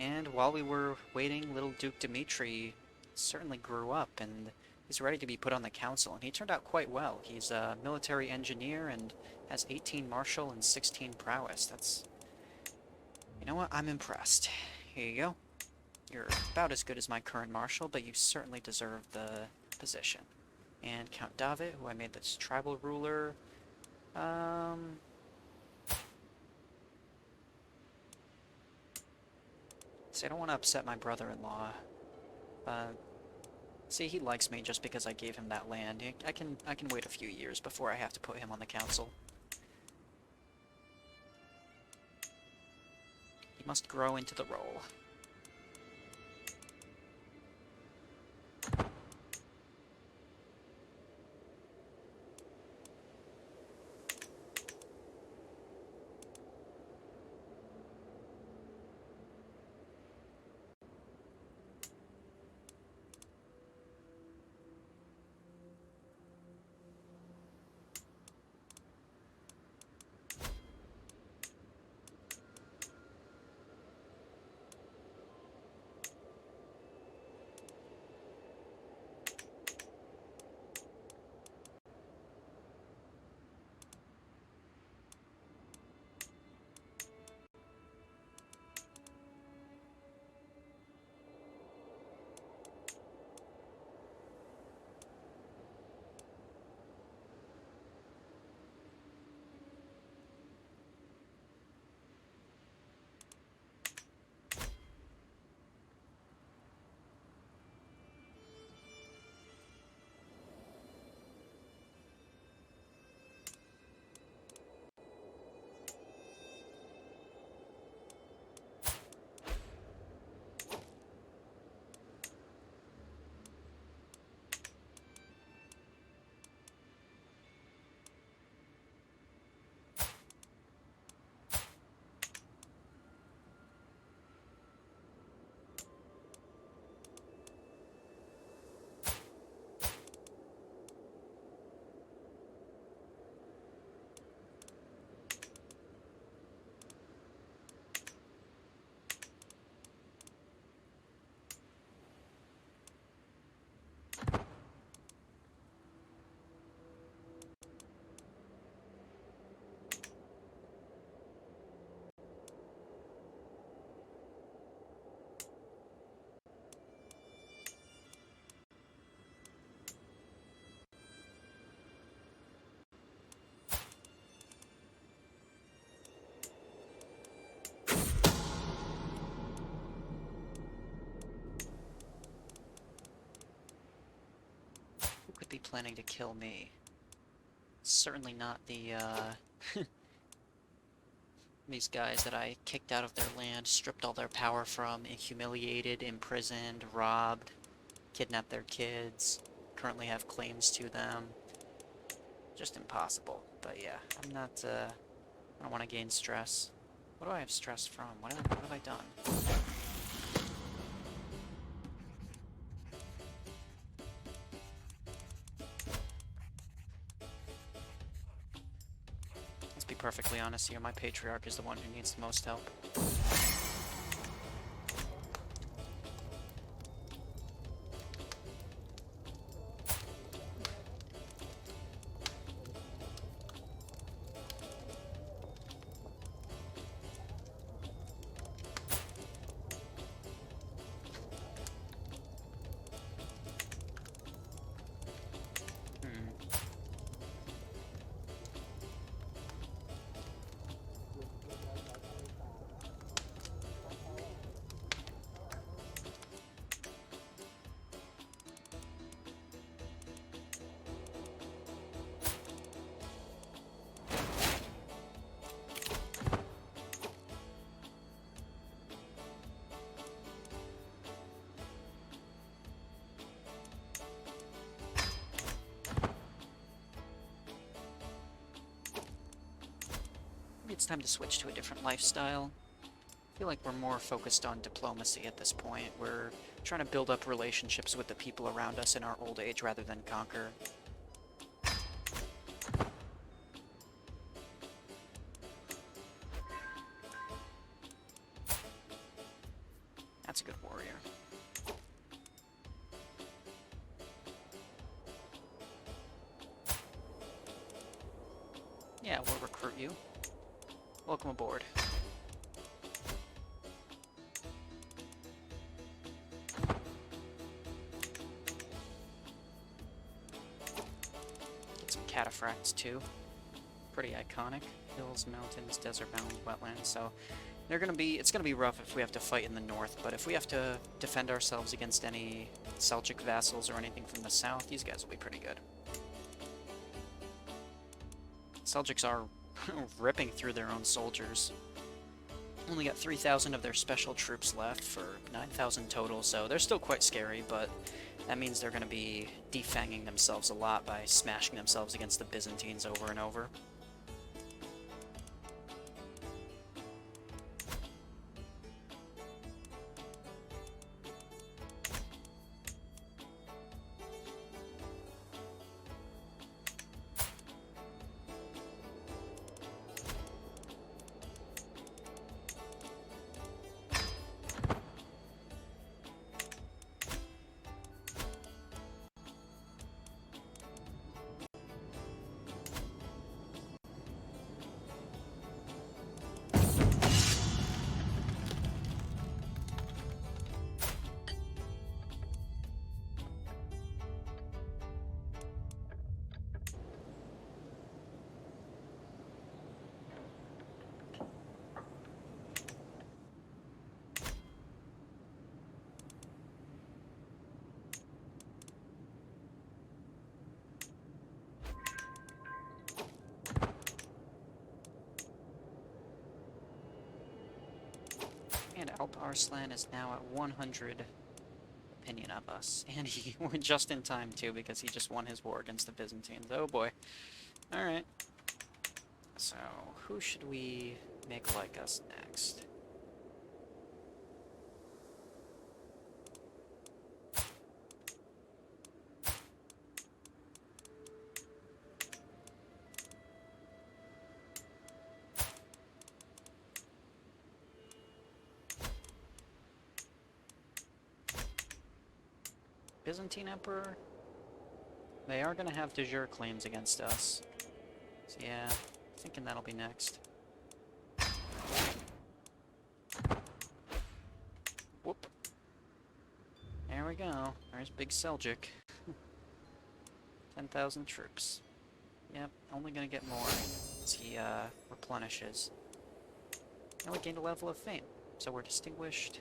And while we were waiting, little Duke Dmitri certainly grew up and is ready to be put on the council, and he turned out quite well. He's a military engineer and has 18 martial and 16 prowess. That's... You know what? I'm impressed. Here you go. You're about as good as my current marshal, but you certainly deserve the position. And Count David, who I made this tribal ruler. See, I don't want to upset my brother-in-law. See, he likes me just because I gave him that land. I can wait a few years before I have to put him on the council. He must grow into the role. Who could be planning to kill me? Certainly not the, these guys that I kicked out of their land, stripped all their power from, humiliated, imprisoned, robbed, kidnapped their kids, currently have claims to them. Just impossible. But yeah, I'm not, I don't want to gain stress. What do I have stress from? What have I done? Let's be perfectly honest here, my patriarch is the one who needs the most help. It's time to switch to a different lifestyle. I feel like we're more focused on diplomacy at this point. We're trying to build up relationships with the people around us in our old age rather than conquer. That's a good warrior. Yeah, we'll recruit you. Welcome aboard. Get some cataphracts too. Pretty iconic. Hills, mountains, desert mountains, wetlands. So it's gonna be rough if we have to fight in the north, but if we have to defend ourselves against any Seljuk vassals or anything from the south, these guys will be pretty good. Seljuks are ripping through their own soldiers. Only got 3,000 of their special troops left for 9,000 total, so they're still quite scary, but that means they're going to be defanging themselves a lot by smashing themselves against the Byzantines over and over. And Alp Arslan is now at 100 opinion of us. And we're just in time, too, because he just won his war against the Byzantines. Oh, boy. Alright. So, who should we make like us next? Byzantine Emperor? They are going to have de jure claims against us. So yeah, thinking that'll be next. Whoop. There we go. There's Big Seljuk. 10,000 troops. Yep, only going to get more as he replenishes. And we gained a level of fame, so we're distinguished.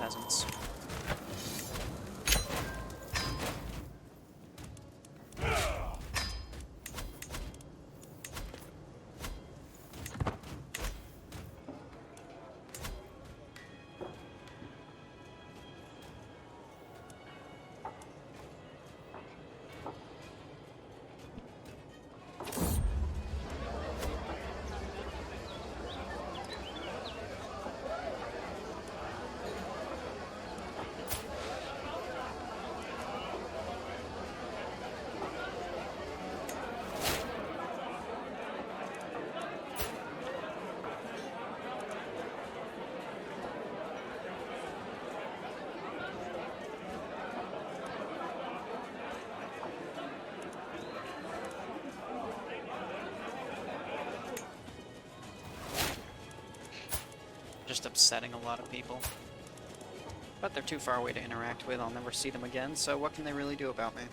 peasants. Just upsetting a lot of people. But they're too far away to interact with, I'll never see them again, so what can they really do about me?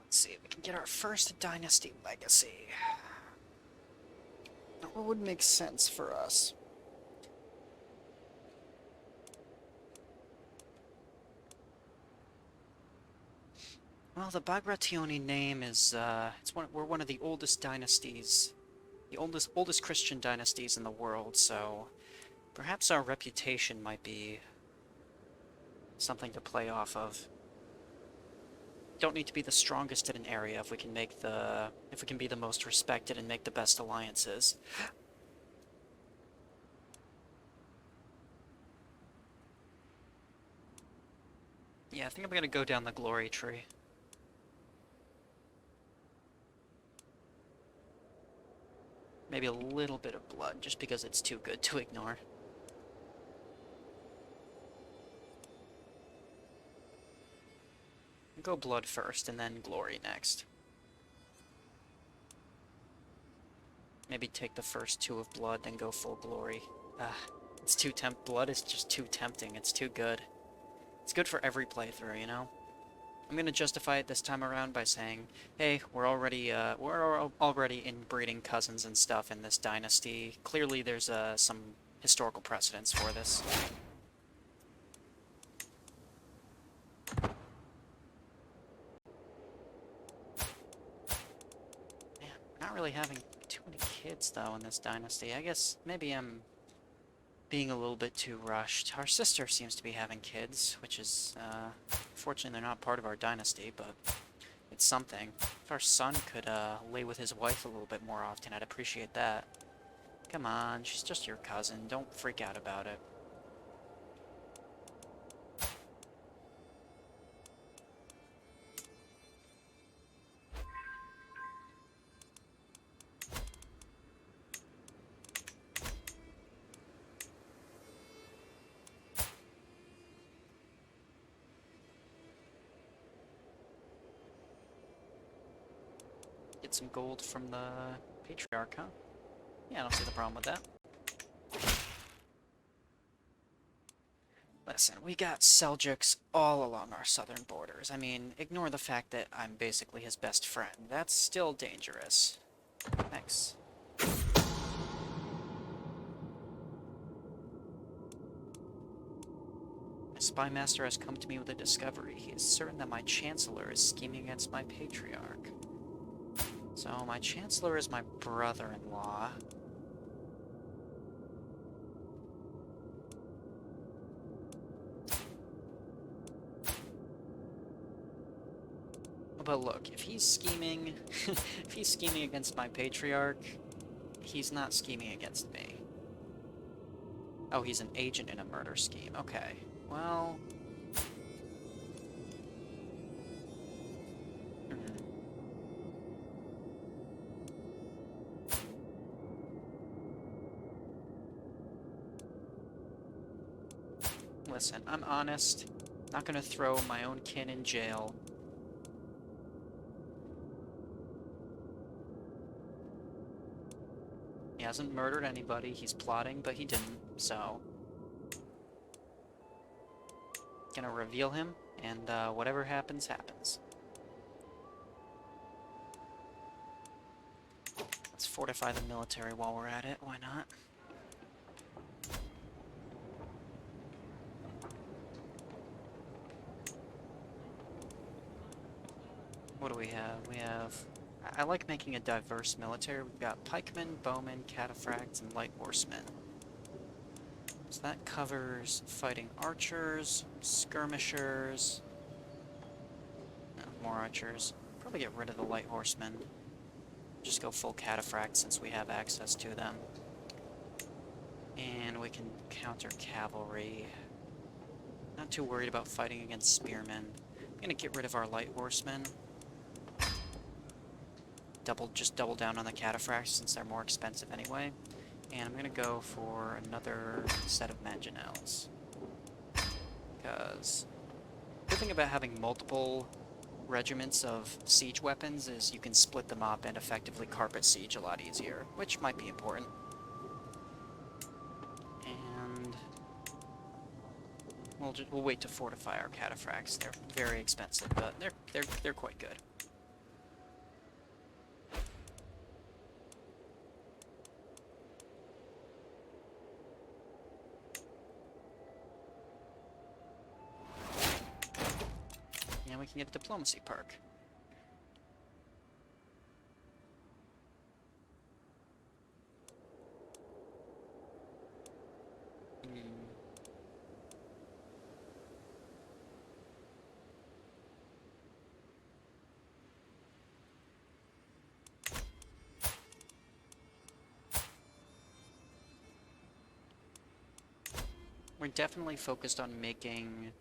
Let's see if we can get our first dynasty legacy. Now, what would make sense for us? Well, the Bagrationi name is, we're one of the oldest dynasties, the oldest Christian dynasties in the world, so perhaps our reputation might be something to play off of. Don't need to be the strongest in an area if we can be the most respected and make the best alliances. Yeah, I think I'm gonna go down the glory tree. Maybe a little bit of blood, just because it's too good to ignore. Go blood first, and then glory next. Maybe take the first 2 of blood, then go full glory. It's too blood is just too tempting, it's too good. It's good for every playthrough, you know? I'm gonna justify it this time around by saying, hey, we're already inbreeding cousins and stuff in this dynasty. Clearly there's some historical precedence for this. Man, we're not really having too many kids, though, in this dynasty. I guess maybe I'm being a little bit too rushed. Our sister seems to be having kids, which is, fortunately they're not part of our dynasty, but it's something. If our son could, lay with his wife a little bit more often, I'd appreciate that. Come on, she's just your cousin. Don't freak out about it. Get some gold from the patriarch, huh? Yeah, I don't see the problem with that. Listen, we got Seljuks all along our southern borders. I mean, ignore the fact that I'm basically his best friend. That's still dangerous. Thanks. My spy master has come to me with a discovery. He is certain that my chancellor is scheming against my patriarch. So, my chancellor is my brother-in-law. But look, if he's scheming, if he's scheming against my patriarch, he's not scheming against me. Oh, he's an agent in a murder scheme. Okay. Well... Listen, I'm honest. Not gonna throw my own kin in jail. He hasn't murdered anybody. He's plotting, but he didn't, so... Gonna reveal him, and whatever happens, happens. Let's fortify the military while we're at it. Why not? What do we have? We have... I like making a diverse military. We've got pikemen, bowmen, cataphracts, and light horsemen. So that covers fighting archers, skirmishers... No, more archers. Probably get rid of the light horsemen. Just go full cataphract since we have access to them. And we can counter cavalry. Not too worried about fighting against spearmen. I'm gonna get rid of our light horsemen. Just double down on the cataphracts since they're more expensive anyway. And I'm gonna go for another set of mangonels. Because the good thing about having multiple regiments of siege weapons is you can split them up and effectively carpet siege a lot easier, which might be important. And we'll wait to fortify our cataphracts. They're very expensive, but they're quite good. And we can get a diplomacy perk. We're definitely focused on making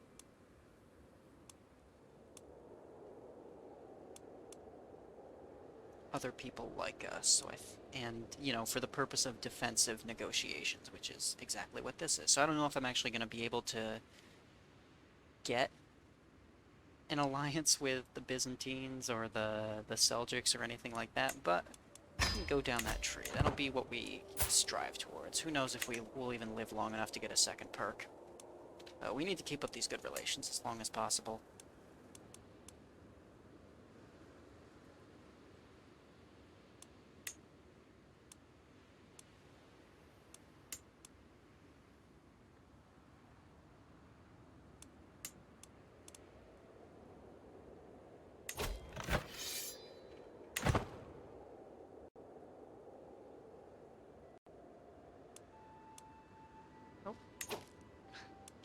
other people like us, so and, you know, for the purpose of defensive negotiations, which is exactly what this is. So I don't know if I'm actually going to be able to get an alliance with the Byzantines or the Seljuks or anything like that, but we can go down that tree. That'll be what we strive towards. Who knows if we will even live long enough to get a second perk. We need to keep up these good relations as long as possible.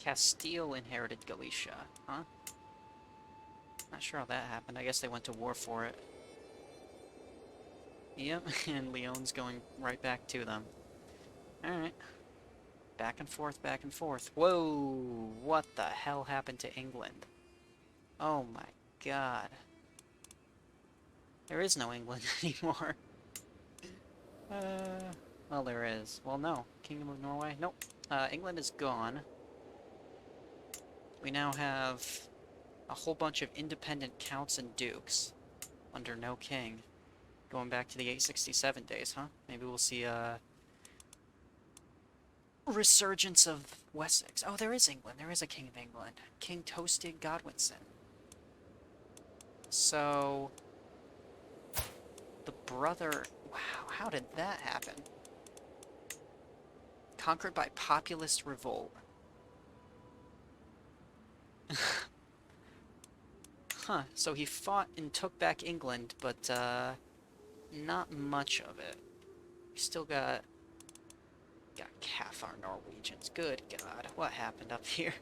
Castile inherited Galicia, huh? Not sure how that happened. I guess they went to war for it. Yep, and Leon's going right back to them. Alright. Back and forth, back and forth. Whoa! What the hell happened to England? Oh my god. There is no England anymore. Well, there is. Well, no. Kingdom of Norway? Nope. England is gone. We now have a whole bunch of independent counts and dukes under no king. Going back to the 867 days, huh? Maybe we'll see resurgence of Wessex. Oh, there is England. There is a King of England. King Toasted Godwinson. So, the brother... Wow, how did that happen? Conquered by populist revolt. Huh, so he fought and took back England, but, not much of it. We still got half our Norwegians. Good God, what happened up here?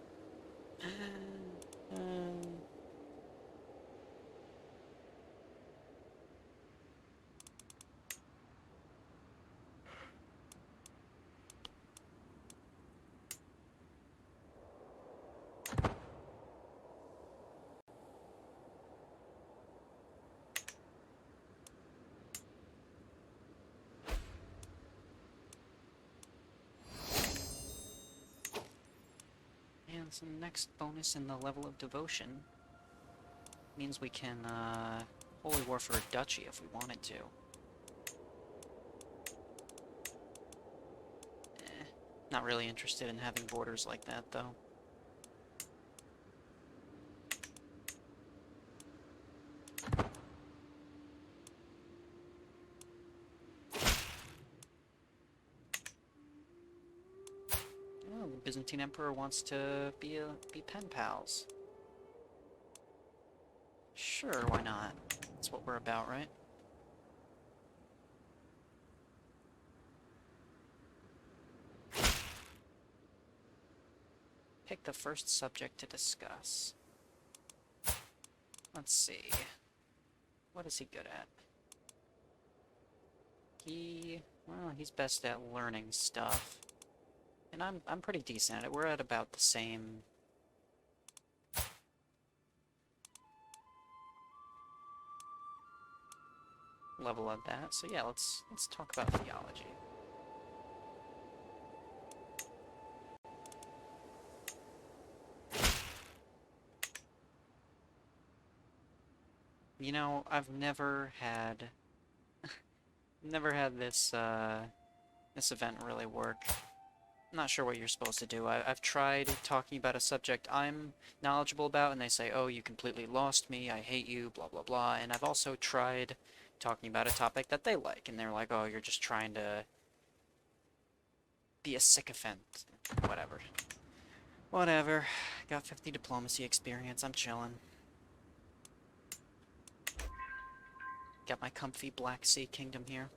And so next bonus in the level of devotion means we can holy war for a duchy if we wanted to. Not really interested in having borders like that, though. Oh, the Byzantine Emperor wants to be pen pals. Sure, why not? That's what we're about, right? Pick the first subject to discuss. Let's see. What is he good at? Well, he's best at learning stuff. And I'm pretty decent at it. We're at about the same level of that. So yeah, let's talk about theology. You know, I've never had this this event really work. I'm not sure what you're supposed to do. I've tried talking about a subject I'm knowledgeable about, and they say, oh, you completely lost me, I hate you, blah blah blah. And I've also tried talking about a topic that they like, and they're like, oh, you're just trying to be a sycophant. Whatever. Whatever. Got 50 diplomacy experience, I'm chilling. Got my comfy Black Sea kingdom here.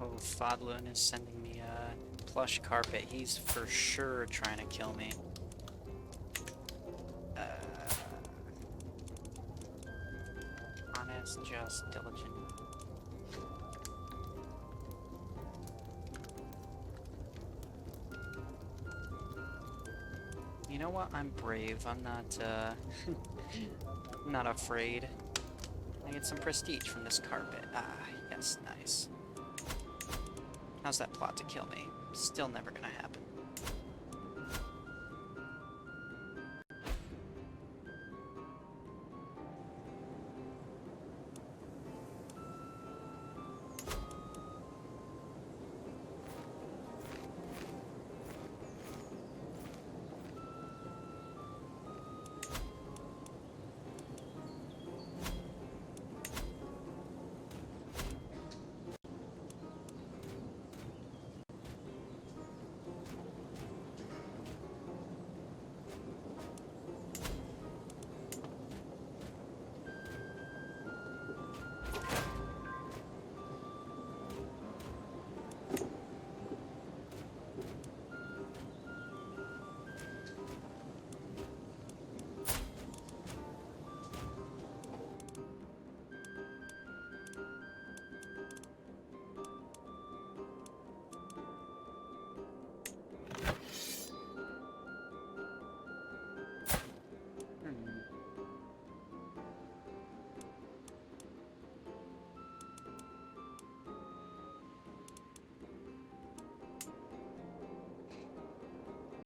Oh, Fadlun is sending me a plush carpet. He's for sure trying to kill me. Honest, just, diligent. you know what? I'm brave. I'm not, not afraid. I get some prestige from this carpet. Ah, yes, nice. How's that plot to kill me? Still never gonna happen.